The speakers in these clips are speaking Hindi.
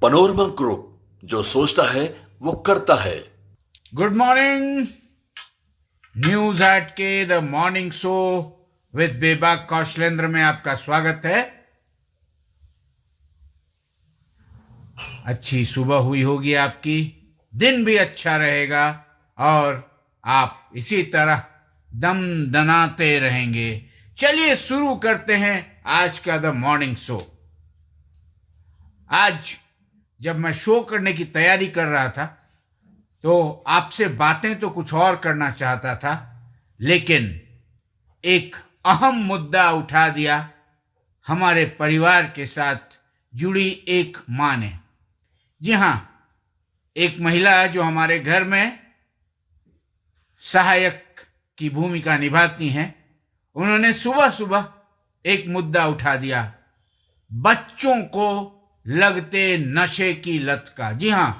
पनोरमा ग्रुप, जो सोचता है वो करता है। Good morning. न्यूज एट के द मॉर्निंग शो विद बेबाक कौशलेंद्र में आपका स्वागत है। अच्छी सुबह हुई होगी आपकी, दिन भी अच्छा रहेगा और आप इसी तरह दम दनाते रहेंगे। चलिए शुरू करते हैं आज का द मॉर्निंग शो। आज जब मैं शो करने की तैयारी कर रहा था तो आपसे बातें तो कुछ और करना चाहता था, लेकिन एक अहम मुद्दा उठा दिया हमारे परिवार के साथ जुड़ी एक मां ने। जी हां, एक महिला जो हमारे घर में सहायक की भूमिका निभाती हैं, उन्होंने सुबह सुबह एक मुद्दा उठा दिया, बच्चों को लगते नशे की लत का। जी हां,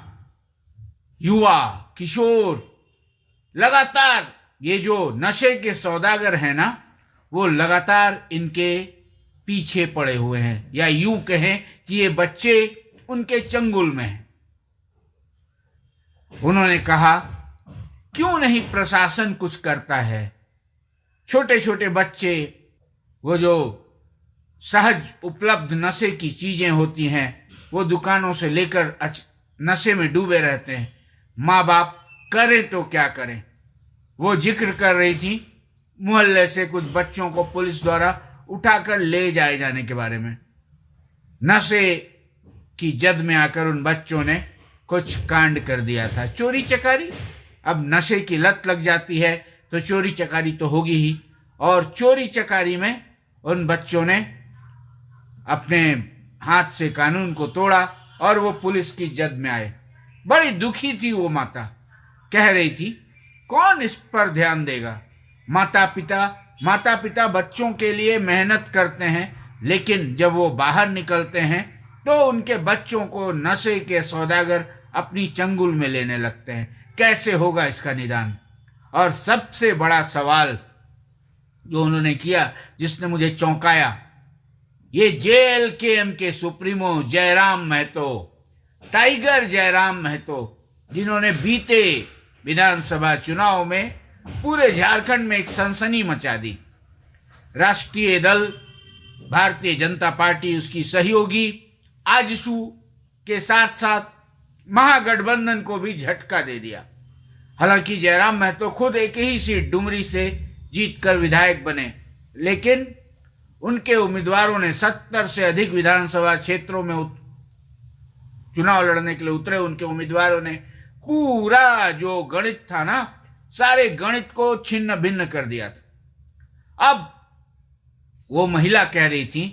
युवा किशोर लगातार ये जो नशे के सौदागर हैं ना, वो लगातार इनके पीछे पड़े हुए हैं, या यूं कहें कि ये बच्चे उनके चंगुल में हैं। उन्होंने कहा, क्यों नहीं प्रशासन कुछ करता है? छोटे छोटे बच्चे वो जो सहज उपलब्ध नशे की चीजें होती हैं वो दुकानों से लेकर नशे में डूबे रहते हैं। माँ बाप करें तो क्या करें? वो जिक्र कर रही थी मोहल्ले से कुछ बच्चों को पुलिस द्वारा उठाकर ले जाए जाने के बारे में। नशे की जद में आकर उन बच्चों ने कुछ कांड कर दिया था, चोरी चकारी। अब नशे की लत लग जाती है तो चोरी चकारी तो होगी ही, और चोरी चकारी में उन बच्चों ने अपने हाथ से कानून को तोड़ा और वो पुलिस की जद में आए। बड़ी दुखी थी वो माता, कह रही थी कौन इस पर ध्यान देगा? माता पिता बच्चों के लिए मेहनत करते हैं, लेकिन जब वो बाहर निकलते हैं तो उनके बच्चों को नशे के सौदागर अपनी चंगुल में लेने लगते हैं। कैसे होगा इसका निदान? और सबसे बड़ा सवाल जो उन्होंने किया, जिसने मुझे चौंकाया, ये JLKM के सुप्रीमो जयराम महतो, टाइगर जयराम महतो, जिन्होंने बीते विधानसभा चुनाव में पूरे झारखंड में एक सनसनी मचा दी। राष्ट्रीय दल भारतीय जनता पार्टी, उसकी सहयोगी आजसू के साथ साथ महागठबंधन को भी झटका दे दिया। हालांकि जयराम महतो खुद एक ही सीट डुमरी से जीतकर विधायक बने, लेकिन उनके उम्मीदवारों ने 70 से अधिक विधानसभा क्षेत्रों में चुनाव लड़ने के लिए उतरे। उनके उम्मीदवारों ने पूरा जो गणित था ना, सारे गणित को छिन्न भिन्न कर दिया था। अब वो महिला कह रही थी,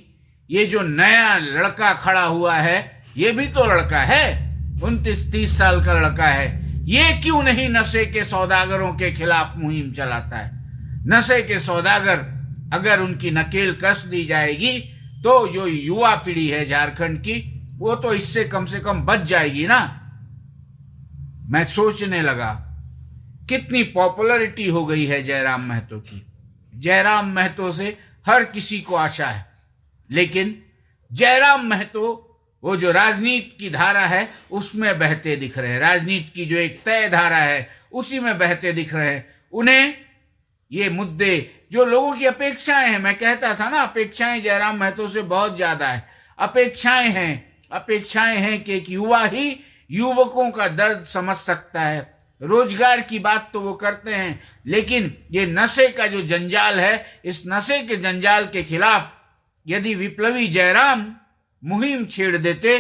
ये जो नया लड़का खड़ा हुआ है, ये भी तो लड़का है, 29-30 साल का लड़का है, ये क्यों नहीं नशे के सौदागरों के खिलाफ मुहिम चलाता है? नशे के सौदागर अगर उनकी नकेल कस दी जाएगी तो जो युवा पीढ़ी है झारखंड की, वो तो इससे कम से कम बच जाएगी ना। मैं सोचने लगा कितनी पॉपुलैरिटी हो गई है जयराम महतो की। जयराम महतो से हर किसी को आशा है, लेकिन जयराम महतो वो जो राजनीति की धारा है उसमें बहते दिख रहे हैं। राजनीति की जो एक तय धारा है उसी में बहते दिख रहे हैं। उन्हें ये मुद्दे जो लोगों की अपेक्षाएं हैं, मैं कहता था ना, अपेक्षाएं जयराम महतो से बहुत ज्यादा है। अपेक्षाएं हैं कि एक युवा ही युवकों का दर्द समझ सकता है। रोजगार की बात तो वो करते हैं, लेकिन ये नशे का जो जंजाल है, इस नशे के जंजाल के खिलाफ यदि विप्लवी जयराम मुहिम छेड़ देते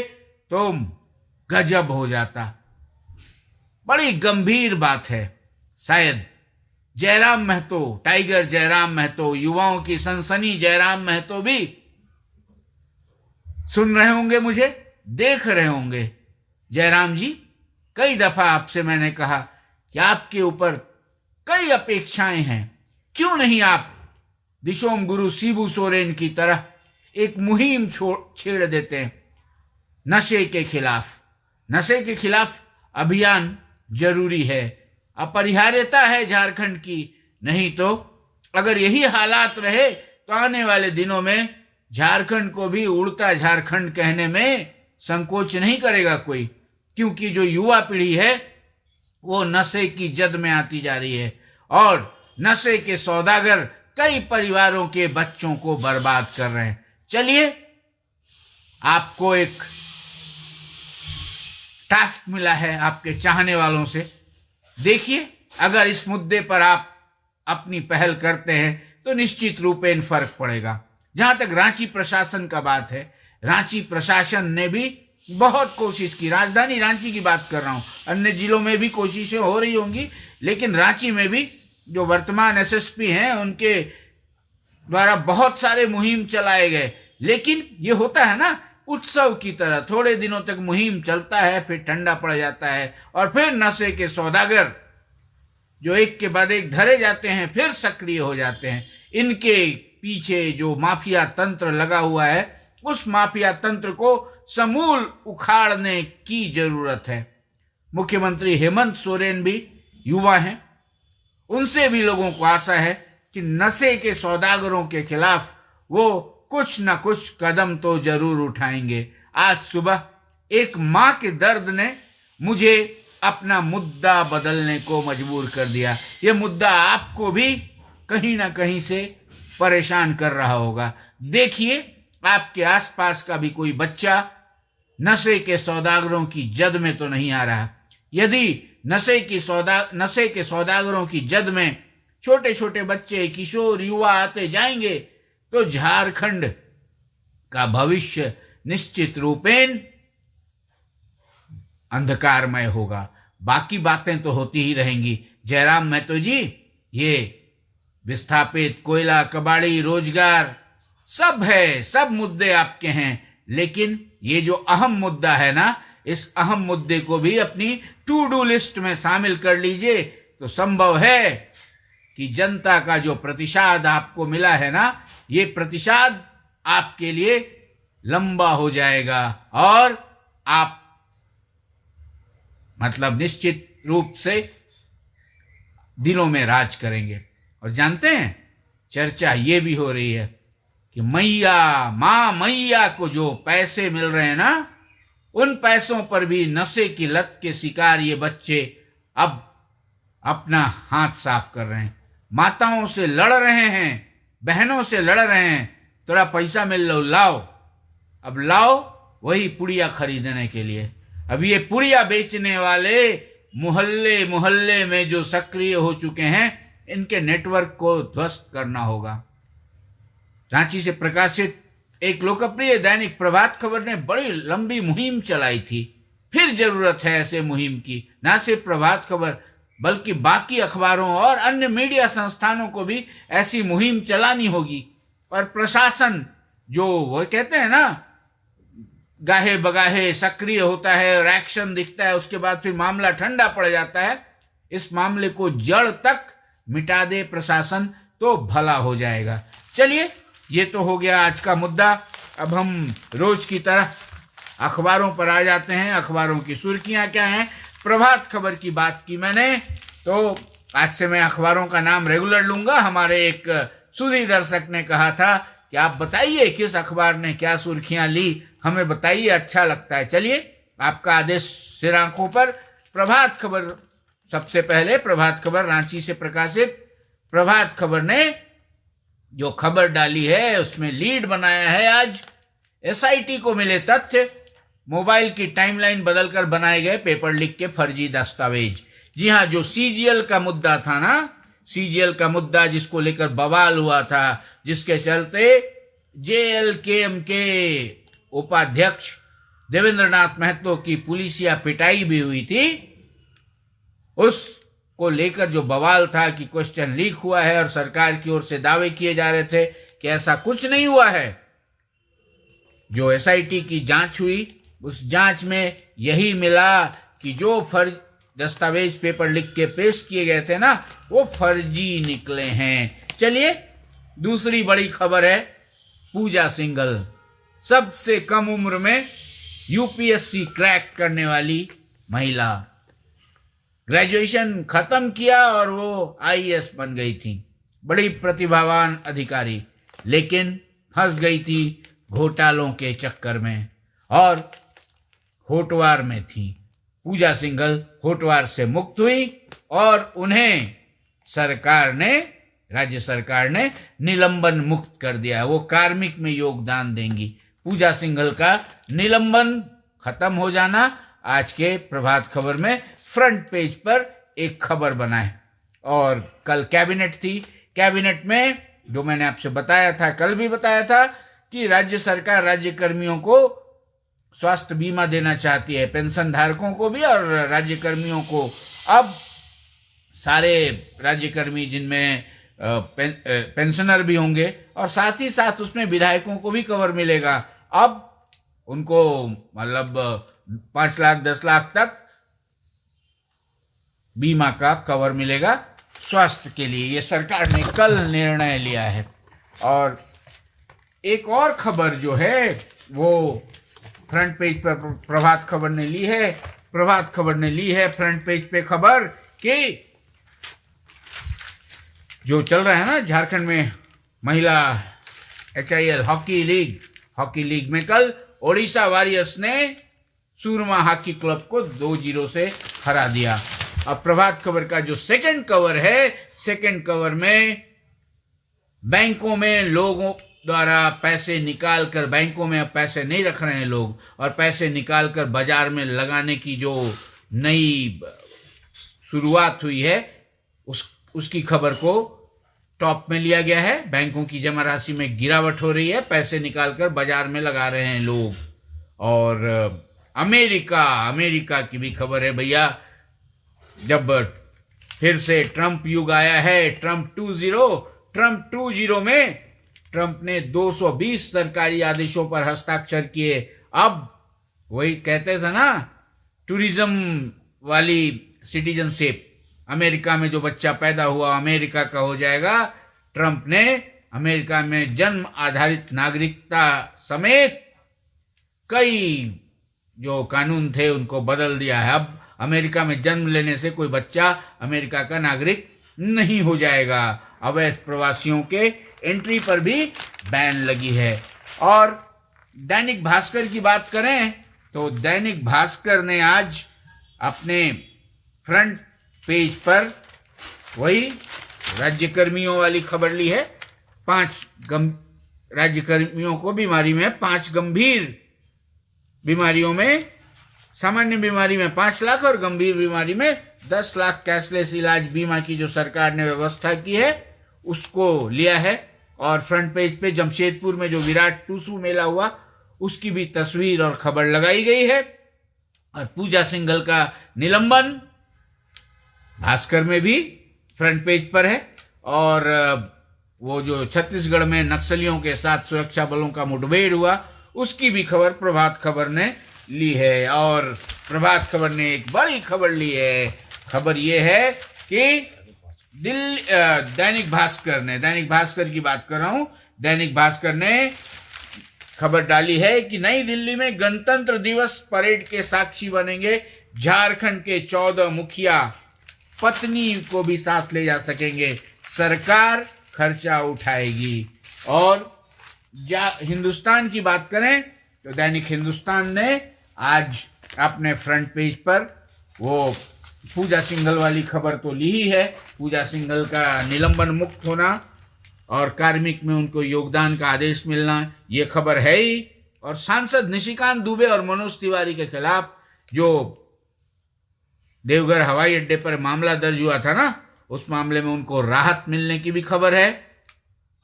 तो गजब हो जाता। बड़ी गंभीर बात है। शायद जयराम महतो, टाइगर जयराम महतो, युवाओं की सनसनी जयराम महतो भी सुन रहे होंगे, मुझे देख रहे होंगे। जयराम जी, कई दफा आपसे मैंने कहा कि आपके ऊपर कई अपेक्षाएं हैं, क्यों नहीं आप दिशोम गुरु शिबू सोरेन की तरह एक मुहिम छेड़ देते हैं नशे के खिलाफ। नशे के खिलाफ अभियान जरूरी है, अपरिहार्यता है झारखंड की। नहीं तो अगर यही हालात रहे तो आने वाले दिनों में झारखंड को भी उड़ता झारखंड कहने में संकोच नहीं करेगा कोई, क्योंकि जो युवा पीढ़ी है वो नशे की जद में आती जा रही है और नशे के सौदागर कई परिवारों के बच्चों को बर्बाद कर रहे हैं। चलिए, आपको एक टास्क मिला है आपके चाहने वालों से। देखिए, अगर इस मुद्दे पर आप अपनी पहल करते हैं तो निश्चित रूपेण फर्क पड़ेगा। जहां तक रांची प्रशासन का बात है, रांची प्रशासन ने भी बहुत कोशिश की। राजधानी रांची की बात कर रहा हूं, अन्य जिलों में भी कोशिशें हो रही होंगी, लेकिन रांची में भी जो वर्तमान एसएसपी हैं उनके द्वारा बहुत सारे मुहिम चलाए गए। लेकिन ये होता है ना, उत्सव की तरह थोड़े दिनों तक मुहिम चलता है, फिर ठंडा पड़ जाता है और फिर नशे के सौदागर जो एक के बाद एक धरे जाते हैं फिर सक्रिय हो जाते हैं। इनके पीछे जो माफिया तंत्र लगा हुआ है, उस माफिया तंत्र को समूल उखाड़ने की जरूरत है। मुख्यमंत्री हेमंत सोरेन भी युवा हैं, उनसे भी लोगों को आशा है कि नशे के सौदागरों के खिलाफ वो कुछ न कुछ कदम तो जरूर उठाएंगे। आज सुबह एक मां के दर्द ने मुझे अपना मुद्दा बदलने को मजबूर कर दिया। यह मुद्दा आपको भी कहीं ना कहीं से परेशान कर रहा होगा। देखिए, आपके आसपास का भी कोई बच्चा नशे के सौदागरों की जद में तो नहीं आ रहा। यदि नशे के सौदागरों की जद में छोटे छोटे बच्चे, किशोर, युवा आते जाएंगे तो झारखंड का भविष्य निश्चित रूपेण अंधकारमय होगा। बाकी बातें तो होती ही रहेंगी। जयराम महतो जी, ये विस्थापित, कोयला, कबाड़ी, रोजगार सब है, सब मुद्दे आपके हैं, लेकिन ये जो अहम मुद्दा है ना, इस अहम मुद्दे को भी अपनी टू डू लिस्ट में शामिल कर लीजिए तो संभव है कि जनता का जो प्रतिसाद आपको मिला है ना, ये प्रतिसाद आपके लिए लंबा हो जाएगा और आप मतलब निश्चित रूप से दिलों में राज करेंगे। और जानते हैं, चर्चा ये भी हो रही है कि मां मैया को जो पैसे मिल रहे हैं ना, उन पैसों पर भी नशे की लत के शिकार ये बच्चे अब अपना हाथ साफ कर रहे हैं। माताओं से लड़ रहे हैं, बहनों से लड़ रहे हैं, थोड़ा पैसा मिल लो, लाओ, अब लाओ, वही पुड़िया खरीदने के लिए। अब ये पुड़िया बेचने वाले मोहल्ले मोहल्ले में जो सक्रिय हो चुके हैं, इनके नेटवर्क को ध्वस्त करना होगा। रांची से प्रकाशित एक लोकप्रिय दैनिक प्रभात खबर ने बड़ी लंबी मुहिम चलाई थी। फिर जरूरत है ऐसे मुहिम की। न सिर्फ प्रभात खबर बल्कि बाकी अखबारों और अन्य मीडिया संस्थानों को भी ऐसी मुहिम चलानी होगी। और प्रशासन जो वो कहते हैं ना, गाहे बगाहे सक्रिय होता है और एक्शन दिखता है, उसके बाद फिर मामला ठंडा पड़ जाता है। इस मामले को जड़ तक मिटा दे प्रशासन तो भला हो जाएगा। चलिए, ये तो हो गया आज का मुद्दा। अब हम रोज की तरह अखबारों पर आ जाते हैं। अखबारों की सुर्खियां क्या हैं? प्रभात खबर की बात की मैंने, तो आज से मैं अखबारों का नाम रेगुलर लूंगा। हमारे एक सुधी दर्शक ने कहा था कि आप बताइए किस अखबार ने क्या सुर्खियां ली, हमें बताइए, अच्छा लगता है। चलिए, आपका आदेश सिर आंखों पर। प्रभात खबर सबसे पहले, प्रभात खबर रांची से प्रकाशित प्रभात खबर ने जो खबर डाली है उसमें लीड बनाया है आज, एसआईटी को मिले तथ्य, मोबाइल की टाइमलाइन बदलकर बनाए गए पेपर लीक के फर्जी दस्तावेज। जी हां, जो सीजीएल का मुद्दा था ना, सीजीएल का मुद्दा जिसको लेकर बवाल हुआ था, जिसके चलते जेएलकेएम के उपाध्यक्ष देवेंद्रनाथ महतो की पुलिसिया पिटाई भी हुई थी, उसको लेकर जो बवाल था कि क्वेश्चन लीक हुआ है और सरकार की ओर से दावे किए जा रहे थे कि ऐसा कुछ नहीं हुआ है। जो एसआईटी की जांच हुई, उस जांच में यही मिला कि जो फर्जी दस्तावेज पेपर लिख के पेश किए गए थे ना, वो फर्जी निकले हैं। चलिए, दूसरी बड़ी खबर है पूजा सिंघल, सबसे कम उम्र में यूपीएससी क्रैक करने वाली महिला। ग्रेजुएशन खत्म किया और वो आईएएस बन गई थी, बड़ी प्रतिभावान अधिकारी, लेकिन फंस गई थी घोटालों के चक्कर में। और होटवार में थी। पूजा सिंघल होटवार से मुक्त हुई और उन्हें राज्य सरकार ने निलंबन मुक्त कर दिया। वो कार्मिक में योगदान देंगी। पूजा सिंघल का निलंबन खत्म हो जाना आज के प्रभात खबर में फ्रंट पेज पर एक खबर बना है। और कल कैबिनेट थी। कैबिनेट में जो मैंने आपसे बताया था, कल भी बताया था कि राज्य सरकार राज्य कर्मियों को स्वास्थ्य बीमा देना चाहती है, पेंशन धारकों को भी और राज्य कर्मियों को। अब सारे राज्य कर्मी जिनमें पेंशनर भी होंगे और साथ ही साथ उसमें विधायकों को भी कवर मिलेगा। अब उनको मतलब 5 लाख 10 लाख तक बीमा का कवर मिलेगा स्वास्थ्य के लिए। ये सरकार ने कल निर्णय लिया है। और एक और खबर जो है वो फ्रंट पेज पर प्रभात खबर ने ली है। प्रभात खबर ने ली है फ्रंट पेज पे खबर कि जो चल रहा है ना झारखंड में महिला HIL हॉकी लीग में कल ओडिशा वॉरियर्स ने सूरमा हॉकी क्लब को 2-0 से हरा दिया। अब प्रभात खबर का जो सेकंड कवर है, सेकंड कवर में बैंकों में लोगों द्वारा पैसे निकाल कर, बैंकों में अब पैसे नहीं रख रहे हैं लोग, और पैसे निकाल कर बाजार में लगाने की जो नई शुरुआत हुई है उसकी खबर को टॉप में लिया गया है। बैंकों की जमा राशि में गिरावट हो रही है, पैसे निकालकर बाजार में लगा रहे हैं लोग। और अमेरिका की भी खबर है भैया। जब फिर से ट्रंप युग आया है, ट्रंप 2.0 में ट्रंप ने 220 सरकारी आदेशों पर हस्ताक्षर किए। अब वही कहते थे ना, टूरिज्म वाली सिटीजनशिप, अमेरिका में जो बच्चा पैदा हुआ अमेरिका का हो जाएगा। ट्रंप ने अमेरिका में जन्म आधारित नागरिकता समेत कई जो कानून थे उनको बदल दिया है। अब अमेरिका में जन्म लेने से कोई बच्चा अमेरिका का नागरिक नहीं हो जाएगा। अवैध प्रवासियों के एंट्री पर भी बैन लगी है। और दैनिक भास्कर की बात करें तो दैनिक भास्कर ने आज अपने फ्रंट पेज पर वही राज्य कर्मियों वाली खबर ली है। 5 राज्य कर्मियों को बीमारी में 5 गंभीर बीमारियों में, सामान्य बीमारी में 5 लाख और गंभीर बीमारी में 10 लाख कैशलेस इलाज बीमा की जो सरकार ने व्यवस्था की है उसको लिया है। और फ्रंट पेज पे जमशेदपुर में जो विराट टूसू मेला हुआ उसकी भी तस्वीर और खबर लगाई गई है। और पूजा सिंघल का निलंबन भास्कर में भी फ्रंट पेज पर है। और वो जो छत्तीसगढ़ में नक्सलियों के साथ सुरक्षा बलों का मुठभेड़ हुआ उसकी भी खबर प्रभात खबर ने ली है। और प्रभात खबर ने एक बड़ी खबर ली है। खबर ये है कि दैनिक भास्कर की बात कर रहा हूं। दैनिक भास्कर ने खबर डाली है कि नई दिल्ली में गणतंत्र दिवस परेड के साक्षी बनेंगे झारखंड के 14 मुखिया, पत्नी को भी साथ ले जा सकेंगे, सरकार खर्चा उठाएगी। और हिंदुस्तान की बात करें तो दैनिक हिंदुस्तान ने आज अपने फ्रंट पेज पर वो पूजा सिंघल वाली खबर तो ली ही है, पूजा सिंघल का निलंबन मुक्त होना और कार्मिक में उनको योगदान का आदेश मिलना, ये खबर है ही। और सांसद निशिकांत दुबे और मनोज तिवारी के खिलाफ जो देवघर हवाई अड्डे पर मामला दर्ज हुआ था ना, उस मामले में उनको राहत मिलने की भी खबर है।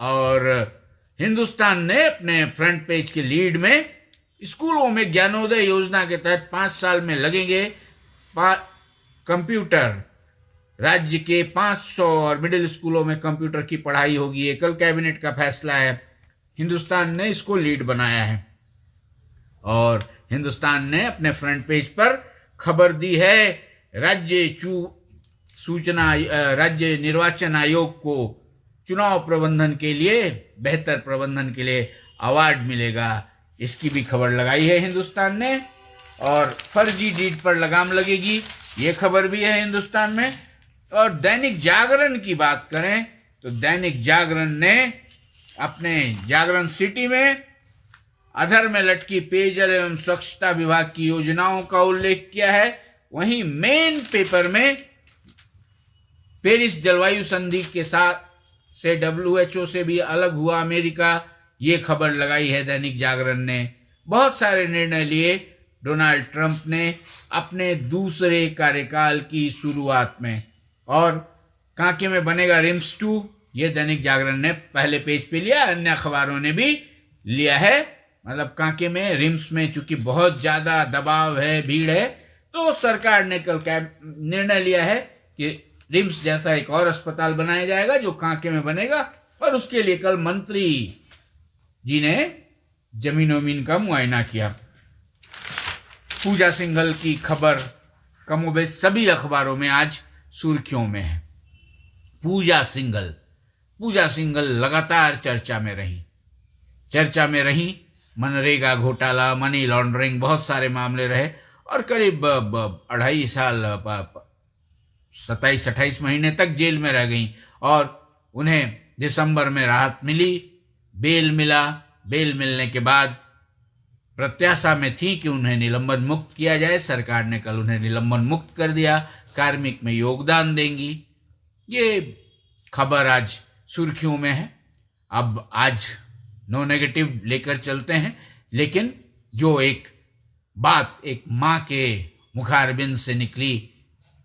और हिंदुस्तान ने अपने फ्रंट पेज के लीड में स्कूलों में ज्ञानोदय योजना के तहत 5 साल में लगेंगे कंप्यूटर। राज्य के 500 और मिडिल स्कूलों में कंप्यूटर की पढ़ाई होगी। ये कल कैबिनेट का फैसला है। हिंदुस्तान ने इसको लीड बनाया है। और हिंदुस्तान ने अपने फ्रंट पेज पर खबर दी है राज्य निर्वाचन आयोग को चुनाव प्रबंधन के लिए, बेहतर प्रबंधन के लिए अवार्ड मिलेगा। इसकी भी खबर लगाई है हिंदुस्तान ने। और फर्जी डीड पर लगाम लगेगी, ये खबर भी है हिंदुस्तान में। और दैनिक जागरण की बात करें तो दैनिक जागरण ने अपने जागरण सिटी में अधर में लटकी पेयजल एवं स्वच्छता विभाग की योजनाओं का उल्लेख किया है। वहीं मेन पेपर में पेरिस जलवायु संधि के साथ से WHO से भी अलग हुआ अमेरिका, ये खबर लगाई है दैनिक जागरण ने। बहुत सारे निर्णय लिए डोनाल्ड ट्रंप ने अपने दूसरे कार्यकाल की शुरुआत में। और कांके में बनेगा रिम्स 2, ये दैनिक जागरण ने पहले पेज पे लिया, अन्य अखबारों ने भी लिया है। मतलब कांके में रिम्स में चूंकि बहुत ज्यादा दबाव है, भीड़ है, तो सरकार ने कल निर्णय लिया है कि रिम्स जैसा एक और अस्पताल बनाया जाएगा जो कांके में बनेगा। और उसके लिए कल मंत्री जी ने जमीन वमीन का मुआयना किया। पूजा सिंघल की खबर कमोबेश सभी अखबारों में आज सुर्खियों में है। पूजा सिंघल लगातार चर्चा में रही। मनरेगा घोटाला, मनी लॉन्ड्रिंग, बहुत सारे मामले रहे और करीब 2.5 साल 27-28 महीने तक जेल में रह गई। और उन्हें दिसंबर में राहत मिली, बेल मिला। बेल मिलने के बाद प्रत्याशा में थी कि उन्हें निलंबन मुक्त किया जाए। सरकार ने कल उन्हें निलंबन मुक्त कर दिया, कार्मिक में योगदान देंगी। ये खबर आज सुर्खियों में है। अब आज नो नेगेटिव लेकर चलते हैं, लेकिन जो एक बात एक माँ के मुखारबिंद से निकली,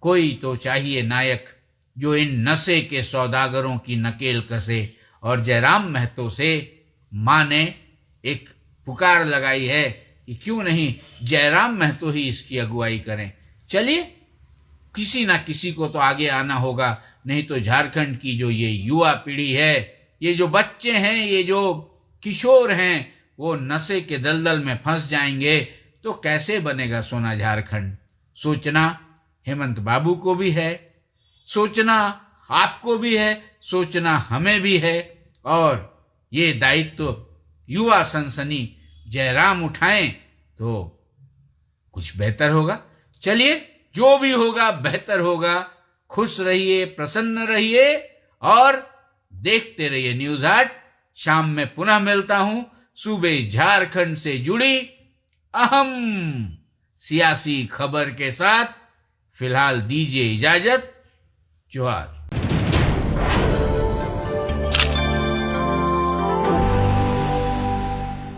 कोई तो चाहिए नायक जो इन नशे के सौदागरों की नकेल कसे। और जयराम महतो से माँ ने एक पुकार लगाई है कि क्यों नहीं जयराम महतो ही इसकी अगुवाई करें। चलिए, किसी ना किसी को तो आगे आना होगा, नहीं तो झारखंड की जो ये युवा पीढ़ी है, ये जो बच्चे हैं, ये जो किशोर हैं, वो नशे के दलदल में फंस जाएंगे। तो कैसे बनेगा सोना झारखंड? सोचना हेमंत बाबू को भी है, सोचना आपको भी है, सोचना हमें भी है। और ये दायित्व युवा सनसनी जयराम उठाएं तो कुछ बेहतर होगा। चलिए, जो भी होगा बेहतर होगा। खुश रहिए, प्रसन्न रहिए और देखते रहिए न्यूज 8। शाम में पुनः मिलता हूं सूबे झारखंड से जुड़ी अहम सियासी खबर के साथ। फिलहाल दीजिए इजाजत। जोहार।